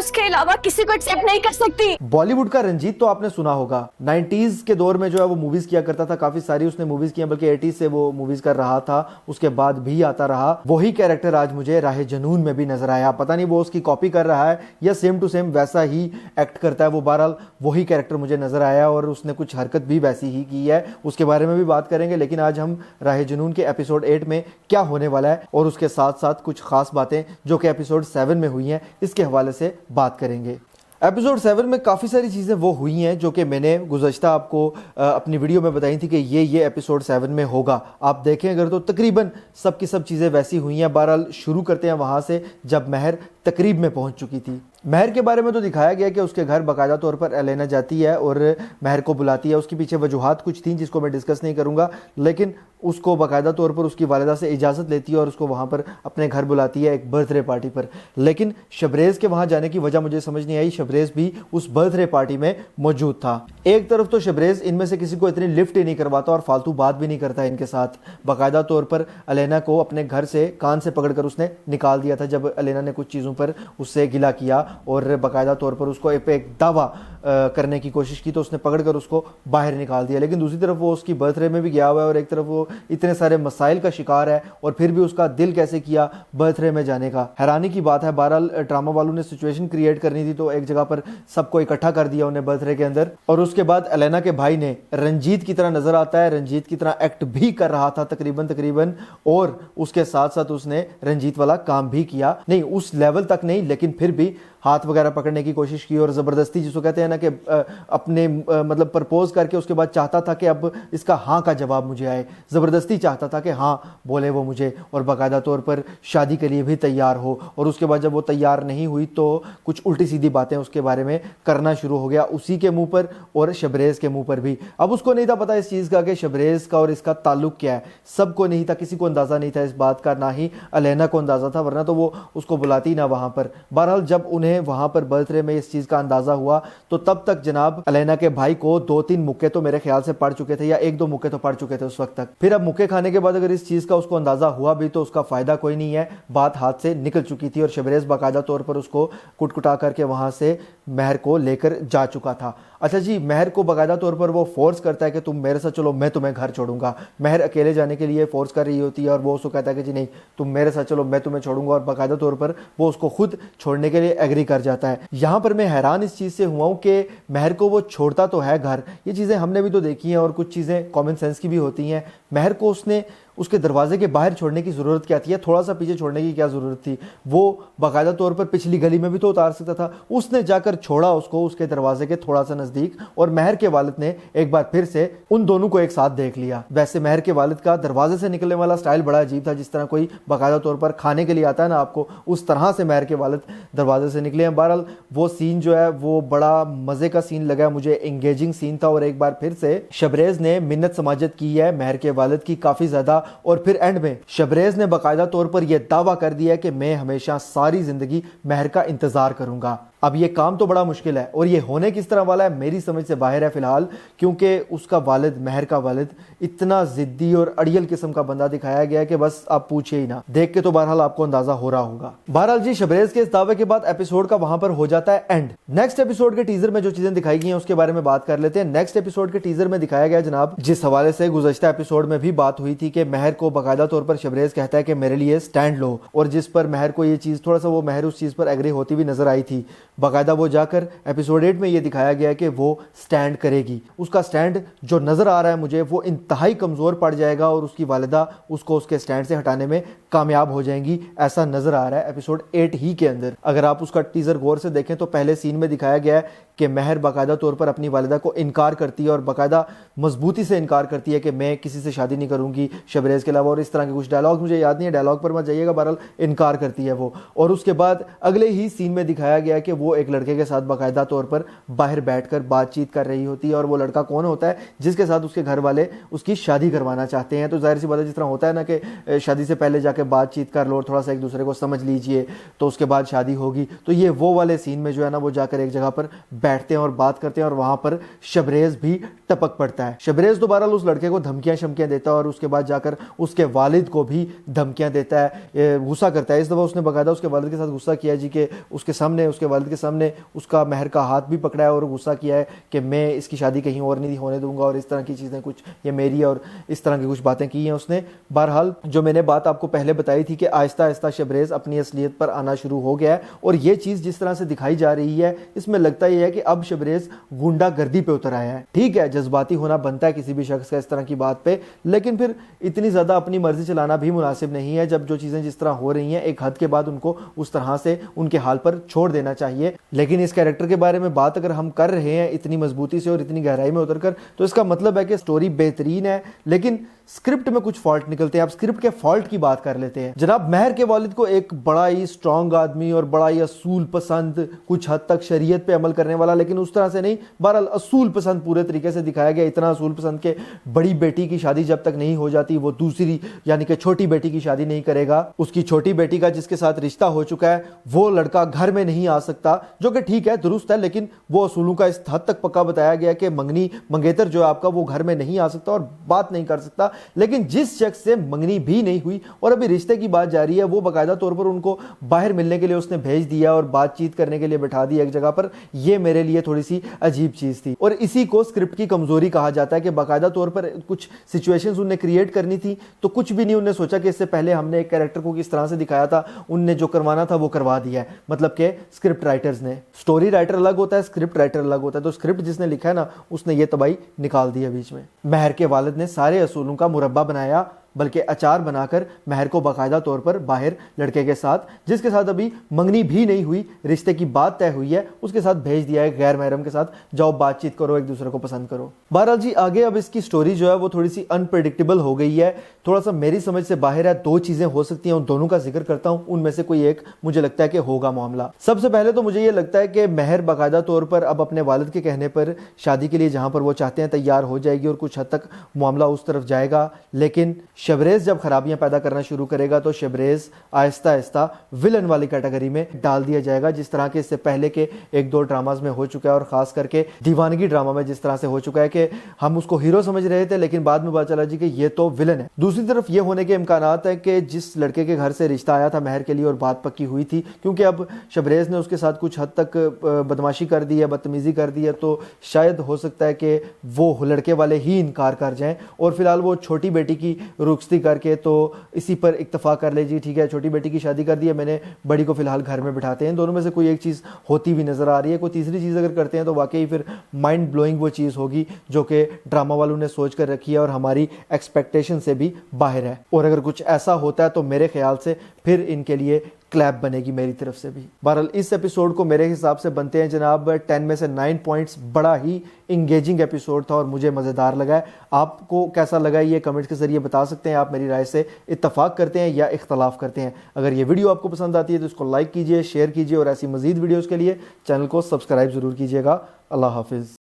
उसके अलावा किसी को एक्सेप्ट नहीं कर सकती। बॉलीवुड का रंजीत तो आपने सुना होगा, 90s के दौर में जो है वो मूवीज किया करता था, काफी सारी उसने मूवीज की, बल्कि 80s से वो मूवीज कर रहा था, उसके बाद भी आता रहा। वही कैरेक्टर आज मुझे राह जुनून में भी नजर आया। पता नहीं वो उसकी कॉपी कर रहा है या सेम टू सेम वैसा ही एक्ट करता है वो। बहरहाल वही कैरेक्टर मुझे नजर आया और उसने कुछ हरकत भी वैसी ही की है, उसके बारे में भी बात करेंगे। लेकिन आज हम राह जुनून के एपिसोड 8 में क्या होने वाला है और उसके साथ साथ कुछ खास बातें जो कि एपिसोड 7 में हुई हैं, इसके हवाले से बात करेंगे। एपिसोड 7 में काफ़ी सारी चीज़ें वो हुई हैं जो कि मैंने गुज़श्ता आपको अपनी वीडियो में बताई थी कि ये एपिसोड 7 में होगा। आप देखें अगर तो तकरीबन सब की सब चीज़ें वैसी हुई हैं। बहरहाल शुरू करते हैं वहाँ से जब महर तकरीब में पहुँच चुकी थी। महर के बारे में तो दिखाया गया कि उसके घर बाकायदा तौर पर एलेना जाती है और महर को बुलाती है। उसके पीछे वजूहात कुछ थी जिसको मैं डिस्कस नहीं करूँगा, लेकिन उसको बाकायदा तौर पर उसकी वालिदा से इजाज़त लेती है और उसको वहाँ पर अपने घर बुलाती है एक बर्थडे पार्टी पर। लेकिन शबरेज़ के वहाँ जाने की वजह मुझे समझ नहीं आई। शबरेज़ भी उस बर्थडे पार्टी में मौजूद था। एक तरफ तो शबरेज़ इनमें से किसी को इतनी लिफ्ट ही नहीं करवाता और फालतू बात भी नहीं करता इनके साथ। बाकायदा तौर पर एलेना को अपने घर से कान से पकड़कर उसने निकाल दिया था जब एलेना ने कुछ चीज़ों पर उससे गिला किया और बाकायदा तौर पर उसको एक दावा करने की कोशिश की तो उसने पकड़कर उसको बाहर निकाल दिया। लेकिन दूसरी तरफ वो उसकी बर्थडे में भी गया हुआ है और एक तरफ वो इतने सारे मसाइल का शिकार है और फिर भी उसका दिल कैसे किया बर्थडे में जाने का, हैरानी की बात है। बहरहाल ड्रामा वालों ने सिचुएशन क्रिएट करनी थी तो एक जगह पर सबको इकट्ठा कर दिया उन्हें बर्थडे के अंदर। और उसके बाद एलेना के भाई ने रंजीत की तरह नजर आता है, रंजीत की तरह एक्ट भी कर रहा था तकरीबन और उसके साथ साथ उसने रंजीत वाला काम भी किया। नहीं उस लेवल तक नहीं, लेकिन फिर भी हाथ वगैरह पकड़ने की कोशिश की और ज़बरदस्ती जिसको कहते हैं ना कि अपने मतलब प्रपोज करके उसके बाद चाहता था कि अब इसका हाँ का जवाब मुझे आए। ज़बरदस्ती चाहता था कि हाँ बोले वो मुझे और बाकायदा तौर पर शादी के लिए भी तैयार हो। और उसके बाद जब वो तैयार नहीं हुई तो कुछ उल्टी सीधी बातें उसके बारे में करना शुरू हो गया, उसी के मुँह पर और शबरेज़ के मुँह पर भी। अब उसको नहीं था पता इस चीज़ का कि शबरेज़ का और इसका ताल्लुक़ क्या है, सबको नहीं था, किसी को अंदाज़ा नहीं था इस बात का, ना ही एलेना को अंदाज़ा था, वरना तो वो उसको बुलाती ना वहाँ पर। बहरहाल जब उन्हें वहां पर बर्थडे में इस चीज का अंदाजा हुआ तो तब तक जनाब एलेना के भाई को 2-3 मुक्के तो मेरे ख्याल से पड़ चुके थे या 1-2 मुक्के तो पड़ चुके थे उस वक्त तक। फिर अब मुक्के खाने के बाद अगर इस चीज का उसको अंदाजा हुआ भी तो उसका फायदा कोई नहीं है, बात हाथ से निकल चुकी थी और शबरेज़ बाकायदा तौर पर उसको कुटकुटा करके वहां से महर को लेकर जा चुका था। अच्छा जी, महर को बाकायदा तौर पर वो फोर्स करता है कि तुम मेरे साथ चलो मैं तुम्हें घर छोड़ूंगा। महर अकेले जाने के लिए फोर्स कर रही होती है और वो उसको कहता है कि जी नहीं तुम मेरे साथ चलो मैं तुम्हें छोड़ूंगा, और बाकायदा तौर पर वो उसको खुद छोड़ने के लिए एग्री कर जाता है। यहाँ पर मैं हैरान इस चीज़ से हुआ हूँ कि महर को वो छोड़ता तो है घर, ये चीज़ें हमने भी तो देखी हैं और कुछ चीज़ें कॉमन सेंस की भी होती हैं। महर को उसने उसके दरवाजे के बाहर छोड़ने की ज़रूरत क्या थी, या थोड़ा सा पीछे छोड़ने की क्या ज़रूरत थी? वो बाकायदा तौर पर पिछली गली में भी तो उतार सकता था, उसने जाकर छोड़ा उसको उसके दरवाजे के थोड़ा सा नज़दीक। और महर के वालिद ने एक बार फिर से उन दोनों को एक साथ देख लिया। वैसे महर के वालिद का दरवाजे से निकलने वाला स्टाइल बड़ा अजीब था, जिस तरह कोई बाकायदा तौर पर खाने के लिए आता है ना आपको, उस तरह से महर के वालिद दरवाजे से निकले हैं। बहरहाल वो सीन जो है वो बड़ा मज़े का सीन लगा मुझे, एंगेजिंग सीन था। और एक बार फिर से शबरेज़ ने मिन्नत समाजत की है महर के वालिद की काफ़ी ज़्यादा, और फिर एंड में शबरेज़ ने बाकायदा तौर पर यह दावा कर दिया कि मैं हमेशा सारी जिंदगी महर का इंतजार करूंगा। अब ये काम तो बड़ा मुश्किल है और ये होने किस तरह वाला है मेरी समझ से बाहर है फिलहाल, क्योंकि उसका वालिद, महर का वालिद, इतना जिद्दी और अड़ियल किस्म का बंदा दिखाया गया है कि बस आप पूछिए ही ना, देख के तो बहरहाल आपको अंदाजा हो रहा होगा। बहरहाल जी, शबरेज़ के इस दावे के बाद एपिसोड का वहां पर हो जाता है एंड। नेक्स्ट एपिसोड के टीजर में जो चीजें दिखाई गई हैं उसके बारे में बात कर लेते हैं। नेक्स्ट एपिसोड के टीजर में दिखाया गया जनाब, जिस हवाले से गुज़श्ता एपिसोड में भी बात हुई थी कि महर को बाकायदा तौर पर शबरेज़ कहता है कि मेरे लिए स्टैंड लो, और जिस पर महर को ये चीज थोड़ा सा वो महर उस चीज पर एग्री होती भी नजर आई थी। बाकायदा वो जाकर एपिसोड 8 में ये दिखाया गया है कि वो स्टैंड करेगी। उसका स्टैंड जो नजर आ रहा है मुझे वो इंतहाई कमजोर पड़ जाएगा और उसकी वालिदा उसको उसके स्टैंड से हटाने में कामयाब हो जाएंगी, ऐसा नजर आ रहा है एपिसोड 8 ही के अंदर। अगर आप उसका टीजर गौर से देखें तो पहले सीन में दिखाया गया है कि महर बाकायदा तौर पर अपनी वालिदा को इनकार करती है और बाकायदा मजबूती से इनकार करती है कि मैं किसी से शादी नहीं करूंगी शबरेज़ के अलावा, और इस तरह के कुछ डायलॉग मुझे याद नहीं है, डायलॉग पर मत जाइएगा, बहरहाल इनकार करती है वो। और उसके बाद अगले ही सीन में दिखाया गया कि वो एक लड़के के साथ बाकायदा तौर पर बाहर बैठकर बातचीत कर रही होती है, और वो लड़का कौन होता है जिसके साथ उसके घर वाले उसकी शादी करवाना चाहते हैं। तो जाहिर सी बात है, जिस तरह होता है ना कि शादी से पहले जाके बातचीत कर लो और थोड़ा सा एक दूसरे को समझ लीजिए तो उसके बाद शादी होगी, तो ये वो वाले सीन में जो है ना वो जाकर एक जगह पर बैठते हैं और बात करते हैं और वहां पर शबरेज़ भी टपक पड़ता है। शबरेज़ दोबारा उस लड़के को धमकियां शमकियां देता है और उसके बाद जाकर उसके वालिद को भी धमकियां देता है, गुस्सा करता है। इस दफ़ा उसने बाकायदा उसके वालिद के साथ गुस्सा किया जी कि उसके सामने उसके वालिद के سامنے اس کا مہر کا ہاتھ بھی پکڑا ہے اور غصہ کیا ہے کہ میں اس کی شادی کہیں اور نہیں ہونے دوں گا اور اس طرح کی چیزیں کچھ یہ میری اور اس طرح کی کچھ باتیں کی ہیں اس نے. بہرحال جو میں نے بات آپ کو پہلے بتائی تھی کہ آہستہ آہستہ شبریز اپنی اصلیت پر آنا شروع ہو گیا ہے اور یہ چیز جس طرح سے دکھائی جا رہی ہے اس میں لگتا یہ ہے کہ اب شبریز گنڈا گردی پہ اتر آیا ہے. ٹھیک ہے جذباتی ہونا بنتا ہے کسی بھی شخص کا اس طرح کی بات پہ, لیکن پھر اتنی زیادہ اپنی مرضی چلانا بھی مناسب نہیں ہے جب جو چیزیں جس طرح ہو رہی ہیں ایک حد کے بعد ان کو اس طرح سے ان کے حال پر چھوڑ دینا چاہیے. لیکن اس کیریکٹر کے بارے میں بات اگر ہم کر رہے ہیں اتنی مضبوطی سے اور اتنی گہرائی میں اتر کر تو اس کا مطلب ہے کہ سٹوری بہترین ہے لیکن اسکرپٹ میں کچھ فالٹ نکلتے ہیں. آپ اسکرپٹ کے فالٹ کی بات کر لیتے ہیں. جناب مہر کے والد کو ایک بڑا ہی اسٹرانگ آدمی اور بڑا ہی اصول پسند, کچھ حد تک شریعت پہ عمل کرنے والا, لیکن اس طرح سے نہیں, بہرحال اصول پسند پورے طریقے سے دکھایا گیا. اتنا اصول پسند کہ بڑی بیٹی کی شادی جب تک نہیں ہو جاتی وہ دوسری یعنی کہ چھوٹی بیٹی کی شادی نہیں کرے گا. اس کی چھوٹی بیٹی کا جس کے ساتھ رشتہ ہو چکا ہے وہ لڑکا گھر میں نہیں آ سکتا, جو کہ ٹھیک ہے درست ہے, لیکن وہ اصولوں کا اس حد تک پکا بتایا گیا کہ منگیتر جو ہے آپ کا وہ گھر میں نہیں آ سکتا اور بات نہیں کر سکتا. لیکن جس شخص سے منگنی بھی نہیں ہوئی اور ابھی رشتے کی بات جاری ہے وہ باقاعدہ طور پر ان کو باہر ملنے کے لیے اس نے بھیج دیا اور بات چیت کرنے کے لیے بٹھا دیا ایک جگہ پر. یہ میرے لیے تھوڑی سی عجیب چیز تھی اور اسی کو اسکرپٹ کی کمزوری کہا جاتا ہے کہ باقاعدہ طور پر کچھ سچویشنز انہیں کریٹ کرنی تھی تو کچھ بھی نہیں انہوں نے سوچا کہ اس سے پہلے ہم نے ایک کیریکٹر کو کس طرح سے دکھایا تھا, ان نے جو کروانا تھا وہ کروا دیا ہے. مطلب کہ اسکرپٹ رائٹرز نے, سٹوری رائٹر الگ ہوتا ہے, اسکرپٹ رائٹر الگ ہوتا ہے, تو اسکرپٹ جس نے لکھا ہے نا اس نے یہ تباہی نکال دی ہے بیچ میں. مہر کے والد نے سارے اصولوں کا مربع بنایا بلکہ اچار بنا کر مہر کو باقاعدہ طور پر باہر لڑکے کے ساتھ جس کے ساتھ ابھی منگنی بھی نہیں ہوئی, رشتے کی بات طے ہوئی ہے, اس کے ساتھ بھیج دیا ہے غیر محرم کے ساتھ, جاؤ بات چیت کرو ایک دوسرے کو پسند کرو. بہرحال جی آگے اب اس کی سٹوری جو ہے وہ تھوڑی سی انپریڈکٹیبل ہو گئی ہے, تھوڑا سا میری سمجھ سے باہر ہے. دو چیزیں ہو سکتی ہیں, ان دونوں کا ذکر کرتا ہوں, ان میں سے کوئی ایک مجھے لگتا ہے کہ ہوگا معاملہ. سب سے پہلے تو مجھے یہ لگتا ہے کہ مہر باقاعدہ طور پر اب اپنے والد کے کہنے پر شادی کے لیے جہاں پر وہ چاہتے ہیں تیار ہو جائے گی اور کچھ حد تک معاملہ اس طرف جائے گا. لیکن شبریز جب خرابیاں پیدا کرنا شروع کرے گا تو شبریز آہستہ آہستہ ولن والی کیٹیگری میں ڈال دیا جائے گا, جس طرح کے اس سے پہلے کے ایک دو ڈراماز میں ہو چکا ہے اور خاص کر کے دیوانگی ڈرامہ میں جس طرح سے ہو چکا ہے کہ ہم اس کو ہیرو سمجھ رہے تھے لیکن بعد میں پتا چلا جی کہ یہ تو ولن ہے. دوسری طرف یہ ہونے کے امکانات ہیں کہ جس لڑکے کے گھر سے رشتہ آیا تھا مہر کے لیے اور بات پکی ہوئی تھی, کیونکہ اب شبریز نے اس کے ساتھ کچھ حد تک بدماشی کر دی ہے, بدتمیزی کر دی ہے, تو شاید ہو سکتا ہے کہ وہ لڑکے والے ہی انکار کر جائیں اور فی الحال وہ چھوٹی بیٹی کی رخصتی کر کے تو اسی پر اکتفا کر لے جی ٹھیک ہے چھوٹی بیٹی کی شادی کر دی ہے, میں نے بڑی کو فی الحال گھر میں بٹھاتے ہیں. دونوں میں سے کوئی ایک چیز ہوتی بھی نظر آ رہی ہے. کوئی تیسری چیز اگر کرتے ہیں تو واقعی پھر مائنڈ بلوئنگ وہ چیز ہوگی جو کہ ڈرامہ والوں نے سوچ کر رکھی ہے اور ہماری ایکسپیکٹیشن سے بھی باہر ہے. اور اگر کچھ ایسا ہوتا ہے تو میرے خیال سے پھر ان کے لیے کلیپ بنے گی میری طرف سے بھی. بہرحال اس ایپیسوڈ کو میرے حساب سے بنتے ہیں جناب 10 میں سے 9 پوائنٹس. بڑا ہی انگیجنگ ایپیسوڈ تھا اور مجھے مزیدار لگا ہے. آپ کو کیسا لگا یہ کمنٹس کے ذریعے بتا سکتے ہیں. آپ میری رائے سے اتفاق کرتے ہیں یا اختلاف کرتے ہیں. اگر یہ ویڈیو آپ کو پسند آتی ہے تو اس کو لائک کیجئے, شیئر کیجئے اور ایسی مزید ویڈیوز کے لیے چینل کو سبسکرائب ضرور کیجئے گا. اللہ حافظ.